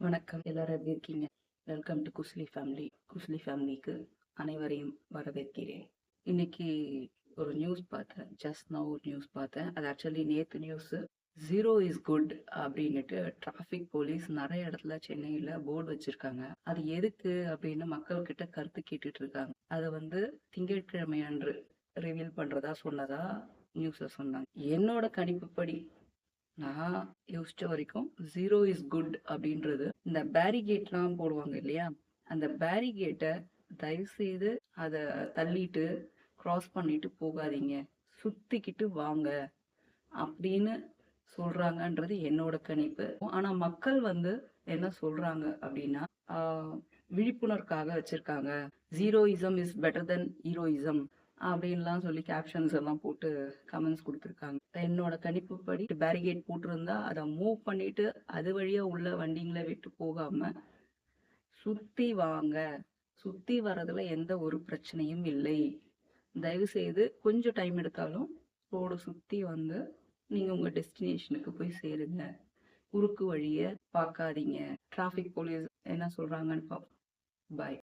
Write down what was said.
வணக்கம். எல்லாரும் எப்படி இருக்கீங்க? வெல்கம் டு குஸ்லி ஃபேமிலி. குஸ்லி ஃபேமிலிக்கு அனைவரையும் வரவேற்கிறேன். இன்னைக்கு ஒரு நியூஸ் பார்த்தேன். ஜஸ்ட் நவ் ஒரு நியூஸ் பார்த்தேன். அது ஆக்சுவலி நேத்து நியூஸ். ஜீரோ இஸ் குட் அப்படின்னுட்டு டிராஃபிக் போலீஸ் நிறைய இடத்துல சென்னையில போர்டு வச்சிருக்காங்க. அது எதுக்கு அப்படின்னு மக்கள் கிட்ட கருத்து கேட்டுட்டு இருக்காங்க. அதை திங்கட்கிழமை அன்று ரிவீல் பண்றதா சொன்னதா நியூஸ்ல சொன்னாங்க. என்னோட கணிப்புப்படி நான் யோசிச்ச வரைக்கும் ஜீரோ இஸ் குட் அப்படின்றது இந்த பேரிகேட்லாம் போடுவாங்க இல்லையா, அந்த பேரிகேட்டை தயவு செய்து அதை தள்ளிட்டு கிராஸ் பண்ணிட்டு போகாதீங்க, சுத்திக்கிட்டு வாங்க அப்படின்னு சொல்றாங்கன்றது என்னோட கணிப்பு. ஆனா மக்கள் என்ன சொல்றாங்க அப்படின்னா, விழிப்புணர்வுக்காக வச்சிருக்காங்க. ஜீரோயிசம் இஸ் பெட்டர் தென் ஹீரோயிசம் அப்படின்லாம் சொல்லி கேப்ஷன்ஸ் எல்லாம் போட்டு கமெண்ட்ஸ் கொடுத்துருக்காங்க. என்னோட கணிப்புப்படி பேரிகேட் போட்டிருந்தா அதை மூவ் பண்ணிட்டு அது வழியா உள்ள வண்டிங்களை விட்டு போகாம சுத்தி வாங்க, சுத்தி வர்றதுல எந்த ஒரு பிரச்சனையும் இல்லை, தயவு செய்து கொஞ்சம் டைம் எடுத்தாலும் ரோடு சுத்தி நீங்க உங்க டெஸ்டினேஷனுக்கு போய் சேருங்க, குறுக்கு வழிய பார்க்காதீங்க, டிராஃபிக் போலீஸ் என்ன சொல்றாங்கன்னு பார்ப்போம். பாய்.